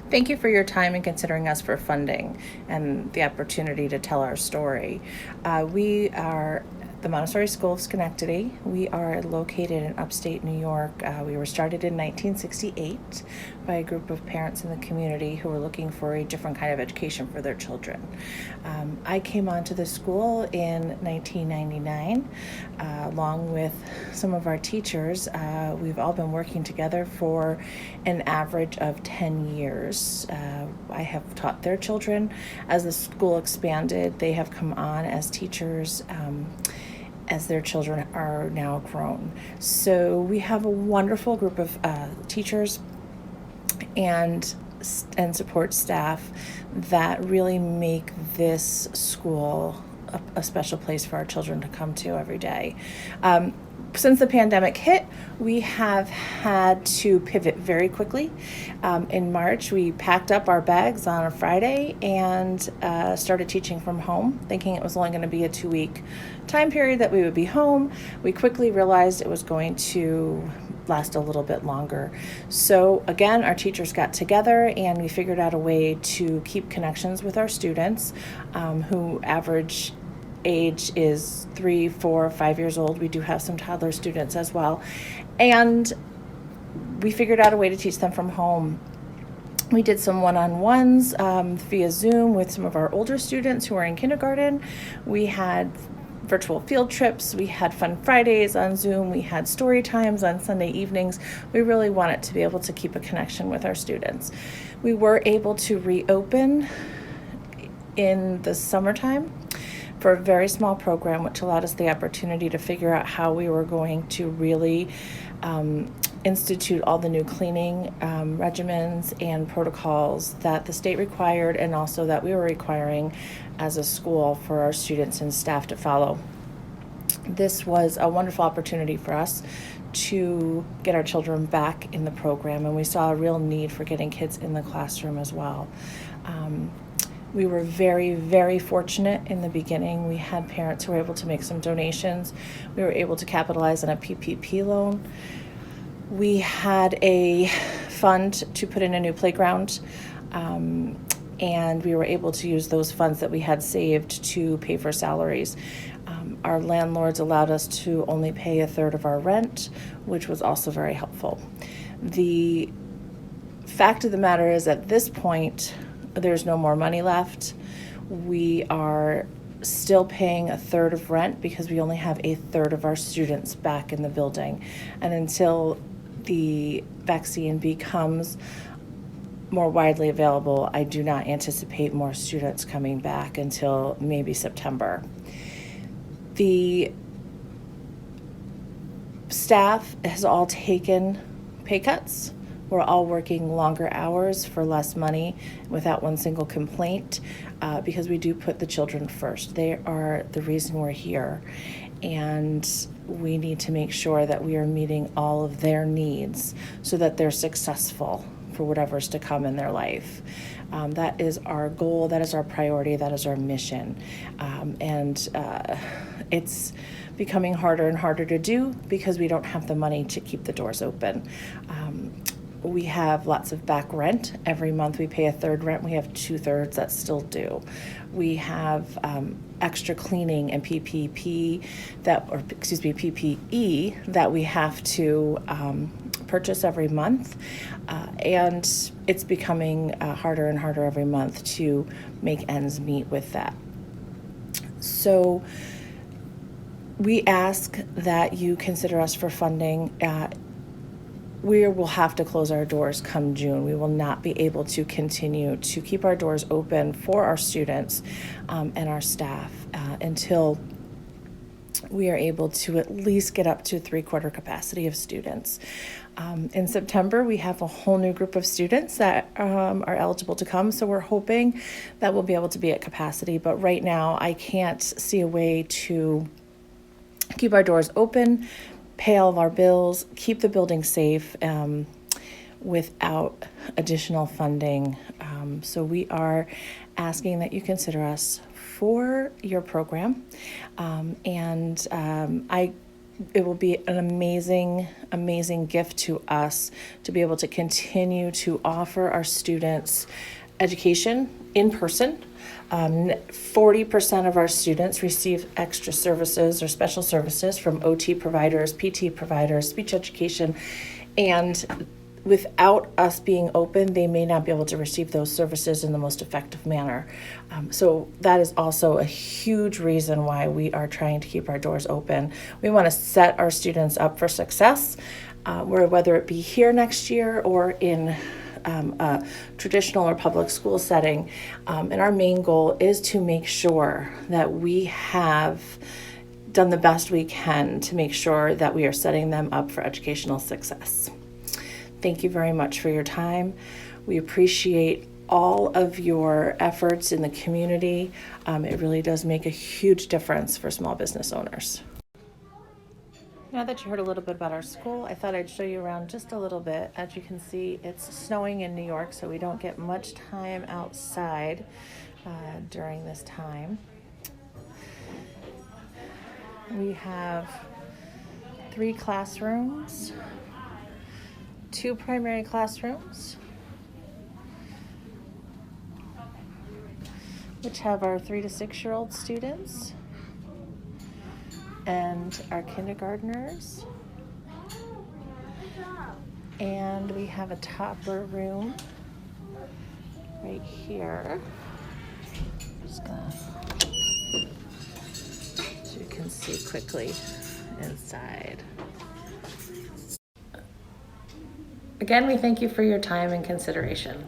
Thank you for your time and considering us for funding and the opportunity to tell our story. We are the Montessori School of Schenectady. We are located in upstate New York. We were started in 1968 by a group of parents in the community who were looking for a different kind of education for their children. I came onto the school in 1999 along with some of our teachers. We've all been working together for an average of 10 years. I have taught their children. As the school expanded, they have come on as teachers as their children are now grown. So we have a wonderful group of teachers and support staff that really make this school a special place for our children to come to every day. Since the pandemic hit, we have had to pivot very quickly. In March, we packed up our bags on a Friday and started teaching from home, thinking it was only going to be a 2-week time period that we would be home. We quickly realized it was going to last a little bit longer. So again, our teachers got together and we figured out a way to keep connections with our students who average age is 3, 4, 5 years old. We do have some toddler students as well. And we figured out a way to teach them from home. We did some one-on-ones via Zoom with some of our older students who are in kindergarten. We had virtual field trips. We had fun Fridays on Zoom. We had story times on Sunday evenings. We really wanted to be able to keep a connection with our students. We were able to reopen in the summertime for a very small program, which allowed us the opportunity to figure out how we were going to really institute all the new cleaning regimens and protocols that the state required and also that we were requiring as a school for our students and staff to follow. This was a wonderful opportunity for us to get our children back in the program, and we saw a real need for getting kids in the classroom as well. We were very, very fortunate in the beginning. We had parents who were able to make some donations. We were able to capitalize on a PPP loan. We had a fund to put in a new playground, and we were able to use those funds that we had saved to pay for salaries. Our landlords allowed us to only pay a third of our rent, which was also very helpful. The fact of the matter is, at this point, there's no more money left. We are still paying a third of rent because we only have a third of our students back in the building. And until the vaccine becomes more widely available, I do not anticipate more students coming back until maybe September. The staff has all taken pay cuts. We're all working longer hours for less money without one single complaint because we do put the children first. They are the reason we're here, and we need to make sure that we are meeting all of their needs so that they're successful for whatever's to come in their life. That is our goal, that is our priority, that is our mission. It's becoming harder and harder to do because we don't have the money to keep the doors open. We have lots of back rent. Every month we pay a third rent. We have 2/3 that still due. We have extra cleaning and PPE that we have to purchase every month. And it's becoming harder and harder every month to make ends meet with that. So we ask that you consider us for funding. We will have to close our doors come June. We will not be able to continue to keep our doors open for our students and our staff until we are able to at least get up to 3/4 capacity of students. In September, we have a whole new group of students that are eligible to come, so we're hoping that we'll be able to be at capacity. But right now, I can't see a way to keep our doors open, pay all of our bills, keep the building safe without additional funding. So we are asking that you consider us for your program. I It will be an amazing, amazing gift to us to be able to continue to offer our students education in person. 40% of our students receive extra services or special services from OT providers, PT providers, speech education, and without us being open, they may not be able to receive those services in the most effective manner. So that is also a huge reason why we are trying to keep our doors open. We want to set our students up for success, whether it be here next year or in a traditional or public school setting. And our main goal is to make sure that we have done the best we can to make sure that we are setting them up for educational success. Thank you very much for your time. We appreciate all of your efforts in the community. It really does make a huge difference for small business owners. Now that you heard a little bit about our school, I thought I'd show you around just a little bit. As you can see, it's snowing in New York, so we don't get much time outside during this time. We have 3 classrooms, 2 primary classrooms, which have our 3 to 6-year-old students and our kindergartners. And we have a toddler room right here. Just gonna, so you can see quickly inside. Again, we thank you for your time and consideration.